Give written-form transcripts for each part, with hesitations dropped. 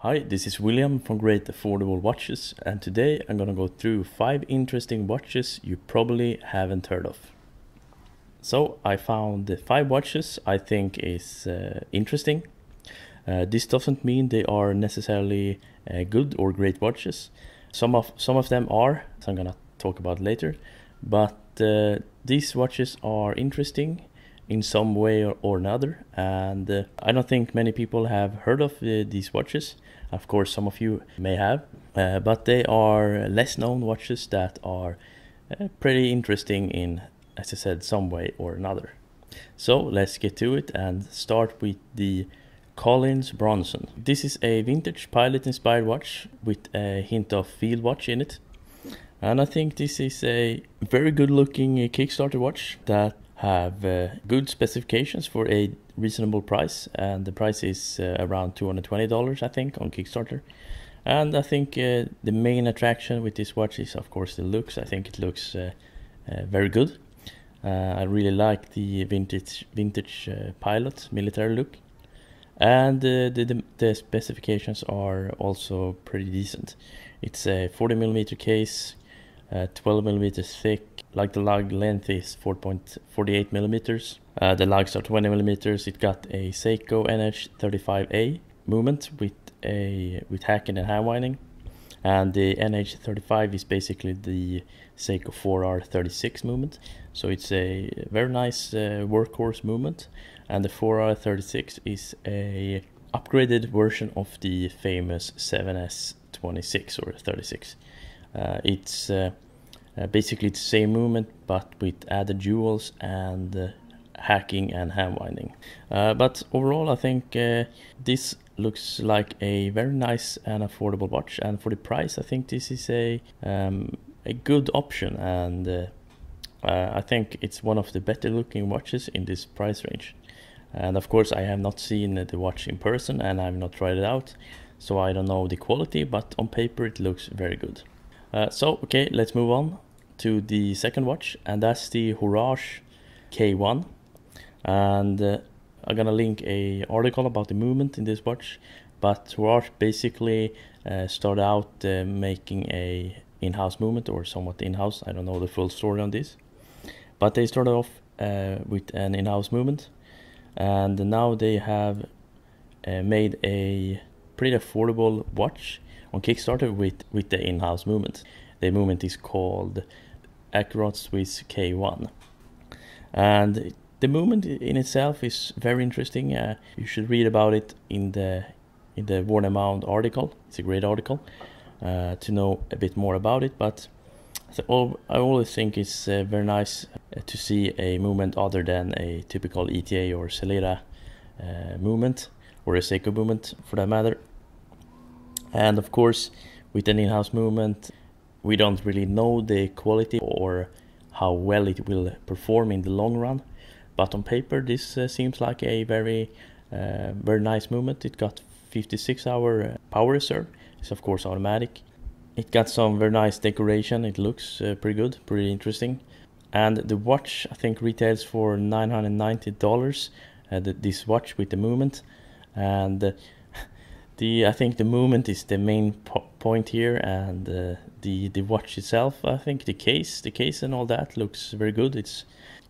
Hi, this is William from Great Affordable Watches, and today I'm gonna go through 5 interesting watches you probably haven't heard of. So I found the 5 watches I think is interesting. This doesn't mean they are necessarily good or great watches. Some of them are, so I'm gonna talk about later. But these watches are interesting in some way or another, and I don't think many people have heard of these watches. Of course, some of you may have, but they are less known watches that are pretty interesting in, as I said, some way or another. So let's get to it and start with the Collins Bronson. This is a vintage pilot inspired watch with a hint of field watch in it. And I think this is a very good looking Kickstarter watch that have good specifications for a reasonable price, and the price is around $220 I think on Kickstarter. And I think the main attraction with this watch is of course the looks. I think it looks very good. I really like the vintage pilot military look, and the specifications are also pretty decent. It's a 40mm case, 12mm thick. Like the lug length is 4.48 millimeters. The lugs are 20 millimeters. It got a Seiko NH35A movement with hacking and hand winding, and the NH35 is basically the Seiko 4R36 movement. So it's a very nice workhorse movement, and the 4R36 is a upgraded version of the famous 7S26 or 36. It's basically the same movement but with added jewels and hacking and hand winding. But overall I think this looks like a very nice and affordable watch, and for the price I think this is a good option, and I think it's one of the better looking watches in this price range. And of course I have not seen the watch in person and I have not tried it out, so I don't know the quality, but on paper it looks very good. So okay, let's move on to the second watch, and that's the Horage K1. And I'm gonna link a article about the movement in this watch, but Horage basically started out making a in-house movement, or somewhat in-house. I don't know the full story on this, but they started off with an in-house movement, and now they have made a pretty affordable watch on Kickstarter with the in-house movement. The movement is called Akrone K1, and the movement in itself is very interesting. You should read about it in the Worn Amount article. It's a great article to know a bit more about it. But I always think it's very nice to see a movement other than a typical ETA or Celera movement, or a Seiko movement for that matter. And of course, with an in-house movement, we don't really know the quality or how well it will perform in the long run. But on paper, this seems like a very nice movement. It got 56-hour power reserve. It's of course automatic. It got some very nice decoration. It looks pretty good, pretty interesting. And the watch I think retails for $990. This watch with the movement, and I think the movement is the main point here, and the watch itself, I think the case and all that looks very good. It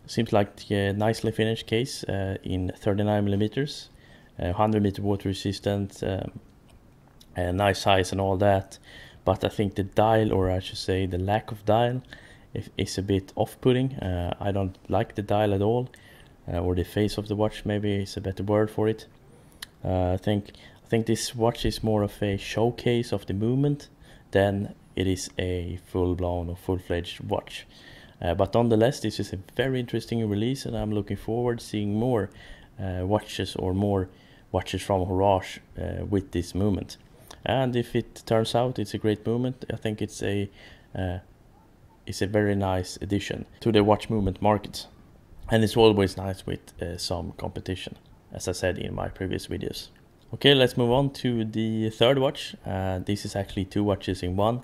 seems like a nicely finished case in 39 millimeters, 100 meter water resistant, nice size and all that. But I think the dial, or I should say the lack of dial, is a bit off-putting. I don't like the dial at all, or the face of the watch maybe is a better word for it. I think this watch is more of a showcase of the movement than it is a full-blown or full-fledged watch. But nonetheless, this is a very interesting release, and I'm looking forward to seeing more watches from Horage with this movement. And if it turns out it's a great movement, I think it's a very nice addition to the watch movement market. And it's always nice with some competition, as I said in my previous videos. Okay, let's move on to the third watch. This is actually 2 watches in one,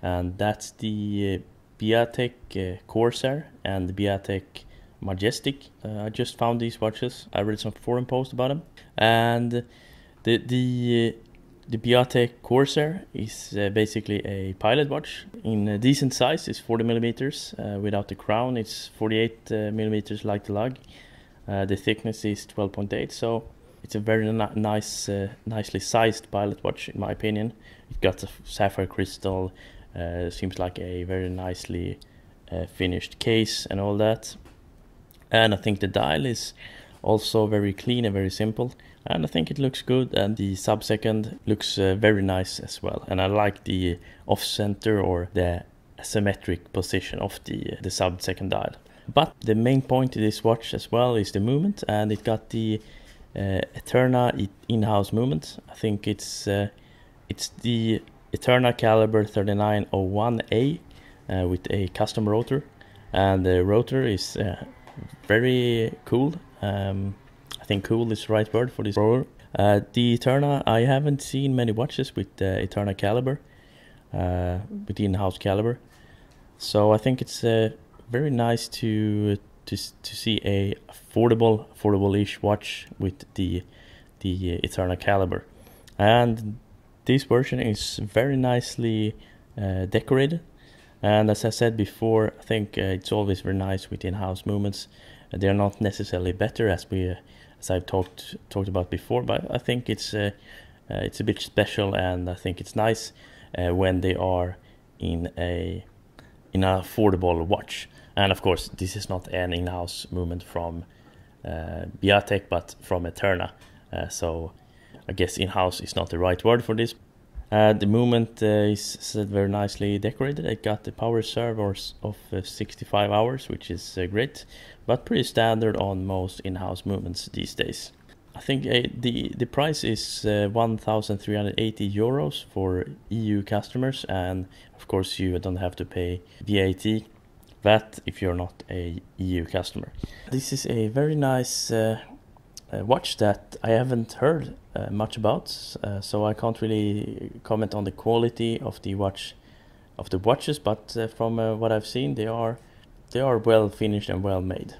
and that's the Biatec Corsair and the Biatec Majestic. I just found these watches. I read some forum posts about them, and the The Biatec Corsair is basically a pilot watch in a decent size. It's 40 millimeters. Without the crown, it's 48 millimeters like the lug. The thickness is 12.8, so it's a very nicely sized pilot watch in my opinion. It got a sapphire crystal, seems like a very nicely finished case and all that. And I think the dial is also very clean and very simple, and I think it looks good, and the sub-second looks very nice as well. And I like the off-center or the asymmetric position of the sub-second dial. But the main point of this watch as well is the movement, and it got the Eterna in-house movement. I think it's the Eterna caliber 3901A with a custom rotor, and the rotor is very cool. I think cool is the right word for this rotor. The Eterna, I haven't seen many watches with the Eterna caliber, with the in-house caliber, so I think it's very nice to see a affordable-ish watch with the Eterna caliber. And this version is very nicely decorated, and as I said before, I think it's always very nice with in-house movements. They're not necessarily better as I've talked about before, but I think it's a bit special, and I think it's nice when they are in an affordable watch. And of course, this is not an in-house movement from Biatec, but from Eterna. So I guess in-house is not the right word for this. The movement is very nicely decorated. It got the power reserve of 65 hours, which is great, but pretty standard on most in-house movements these days. I think the price is 1,380 euros for EU customers, and of course you don't have to pay VAT if you're not a EU customer. This is a very nice watch that I haven't heard much about, so I can't really comment on the quality of the watches, but from what I've seen, they are well finished and well made.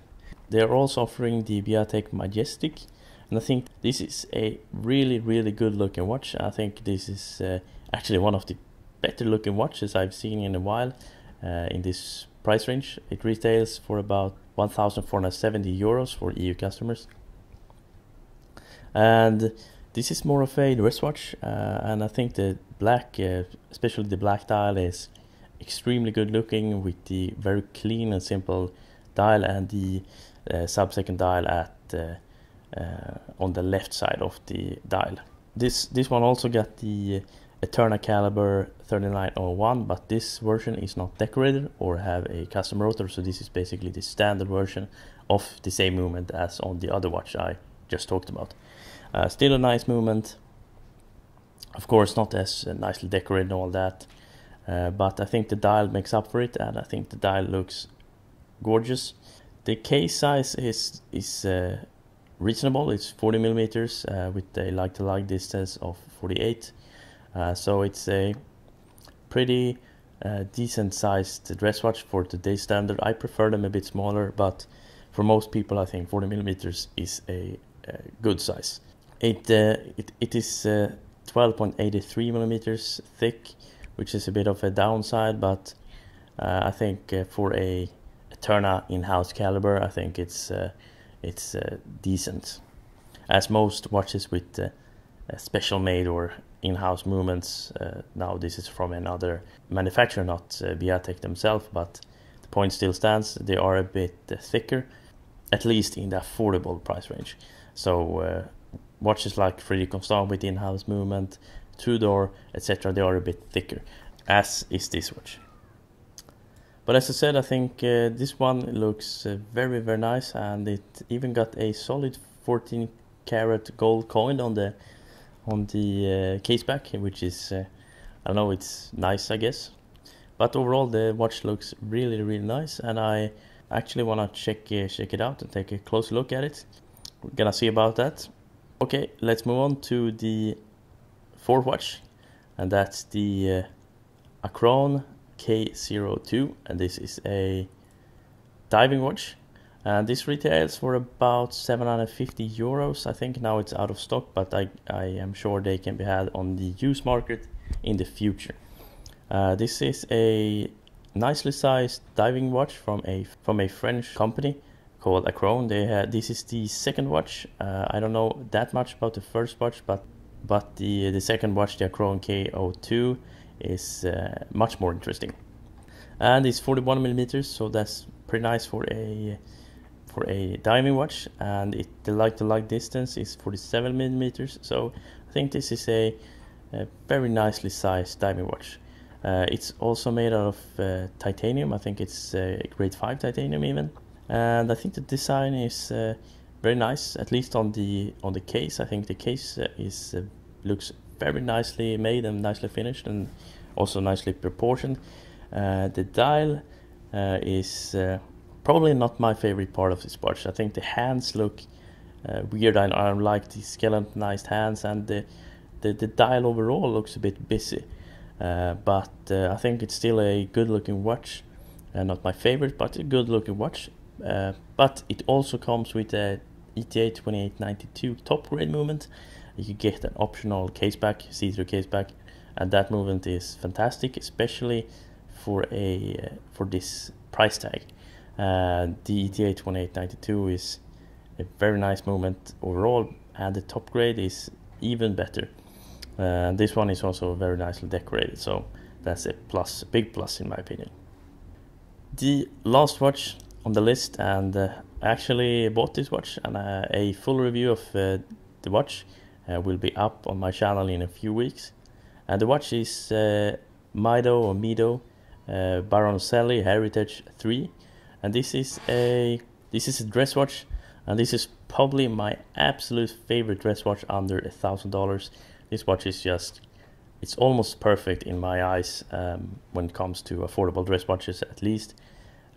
They are also offering the Biatec Majestic, and I think this is a really good looking watch. I think this is actually one of the better looking watches I've seen in a while in this price range. It retails for about 1,470 euros for EU customers. And this is more of a wristwatch, and I think the black, especially the black dial, is extremely good looking with the very clean and simple dial, and the sub-second dial at on the left side of the dial. This one also got the Eterna caliber 3901, but this version is not decorated or have a custom rotor, so this is basically the standard version of the same movement as on the other watch I just talked about. Still a nice movement, of course not as nicely decorated and all that, but I think the dial makes up for it, and I think the dial looks gorgeous. The case size is reasonable. It's 40 millimeters with a like-to-like distance of 48, so it's a pretty decent sized dress watch for today's standard. I prefer them a bit smaller, but for most people I think 40 millimeters is a good size. It is 12.83 millimeters thick, which is a bit of a downside, but I think for a Eterna in-house caliber, I think it's decent. As most watches with special made or in-house movements, now this is from another manufacturer, not Biatec themselves, but the point still stands. They are a bit thicker, at least in the affordable price range. So watches like Frederic Constant with in-house movement, Tudor, etc., they are a bit thicker, as is this watch. But as I said, I think this one looks very nice, and it even got a solid 14 karat gold coin on the case back, which is I don't know, it's nice I guess. But overall the watch looks really nice, and I actually want to check it out and take a closer look at it. We're gonna see about that. Okay, let's move on to the fourth watch, and that's the Akrone K02, and this is a diving watch. And this retails for about 750 euros. I think now it's out of stock, but I am sure they can be had on the used market in the future. This is a nicely sized diving watch from a French company called Akrone. This is the second watch. I don't know that much about the first watch, but the second watch, the Akrone K02, is much more interesting. And it's 41 millimeters, so that's pretty nice for a diving watch. And the light-to-light distance is 47 millimeters. So I think this is a very nicely sized diving watch. It's also made out of titanium. I think it's grade 5 titanium even. And I think the design is very nice, at least on the case. I think the case looks very nicely made and nicely finished, and also nicely proportioned. The dial is probably not my favorite part of this watch. I think the hands look weird. I don't like the skeletonized hands, and the dial overall looks a bit busy. But I think it's still a good looking watch. Not my favorite, but a good looking watch. But it also comes with a ETA 2892 top grade movement. You get an optional case back, see-through case back, and that movement is fantastic, especially for this price tag. The ETA 2892 is a very nice movement overall, and the top grade is even better. This one is also very nicely decorated, so that's a plus, a big plus in my opinion. The last watch on the list, and I actually bought this watch, and a full review of the watch will be up on my channel in a few weeks. And the watch is Mido Baroncelli Heritage 3, and this is a dress watch, and this is probably my absolute favorite dress watch under $1,000. This watch is it's almost perfect in my eyes when it comes to affordable dress watches, at least.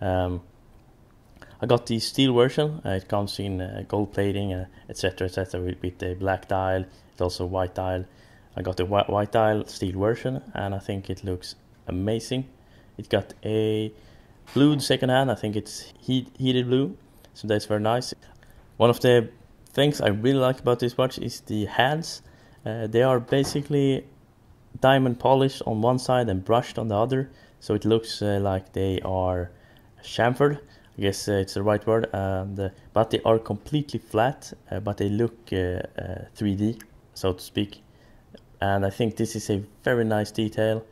I got the steel version. It comes in gold plating, etc., with a black dial. It's also white dial. I got the white dial steel version, and I think it looks amazing. It got a blued second hand. I think it's heated blue, so that's very nice. One of the things I really like about this watch is the hands. They are basically diamond polished on one side and brushed on the other, so it looks like they are chamfered. I guess it's the right word, but they are completely flat, but they look 3D, so to speak. And I think this is a very nice detail,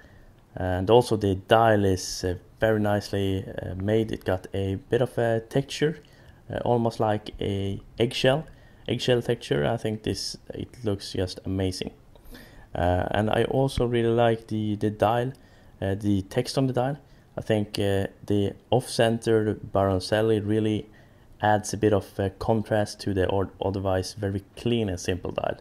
and also the dial is very nicely made. It got a bit of a texture, almost like a eggshell texture. I think it looks just amazing. And I also really like the dial, the text on the dial. I think the off-center Baroncelli really adds a bit of contrast to the otherwise very clean and simple dial.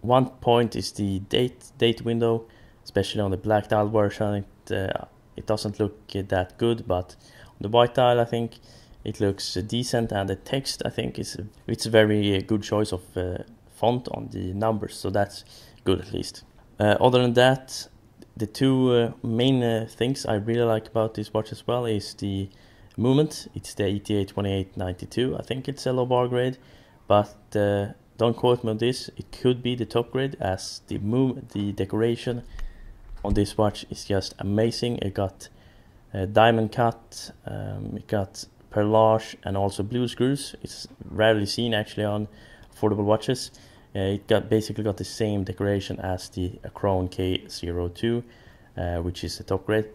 One point is the date window, especially on the black dial version. It doesn't look that good, but on the white dial I think it looks decent, and the text I think it's a very good choice of font on the numbers, so that's good at least. Other than that, the two main things I really like about this watch as well is the movement. It's the ETA 2892. I think it's a low bar grade, but don't quote me on this. It could be the top grade, as the decoration on this watch is just amazing. It got diamond cut, it got perlage, and also blue screws. It's rarely seen actually on affordable watches. It basically got the same decoration as the Crone K02, which is the top grade.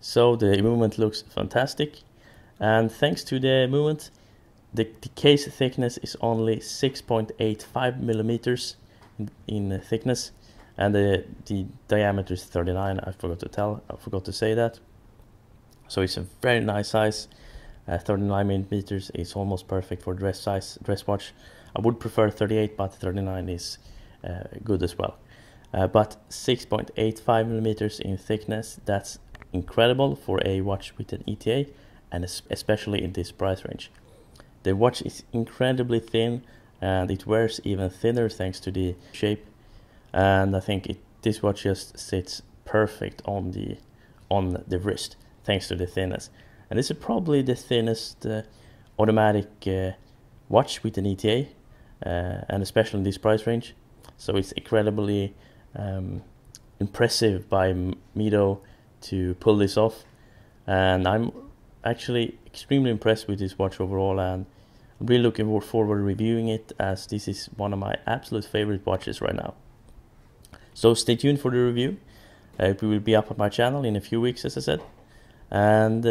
So the movement looks fantastic, and thanks to the movement, the case thickness is only 6.85 millimeters in thickness, and the diameter is 39. I forgot to say that. So it's a very nice size. 39 millimeters is almost perfect for dress watch. I would prefer 38, but 39 is good as well. But 6.85 millimeters in thickness, that's incredible for a watch with an ETA, and especially in this price range. The watch is incredibly thin, and it wears even thinner thanks to the shape. And I think this watch just sits perfect on the wrist thanks to the thinness. And this is probably the thinnest automatic watch with an ETA, and especially in this price range. So it's incredibly impressive by Mido to pull this off, and I'm actually extremely impressed with this watch overall, and I'm really looking forward to reviewing it, as this is one of my absolute favorite watches right now. So stay tuned for the review. It will be up on my channel in a few weeks, as I said. And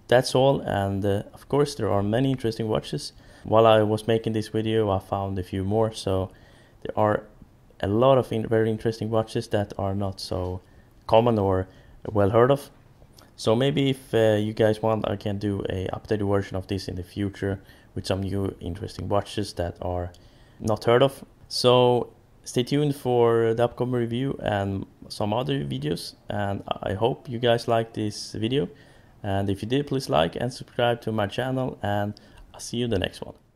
that's all. And of course, there are many interesting watches. While I was making this video, I found a few more. So there are a lot of very interesting watches that are not so common or well heard of. So maybe if you guys want, I can do a updated version of this in the future with some new interesting watches that are not heard of. So stay tuned for the upcoming review and some other videos, and I hope you guys liked this video. And if you did, please like and subscribe to my channel, and I'll see you in the next one.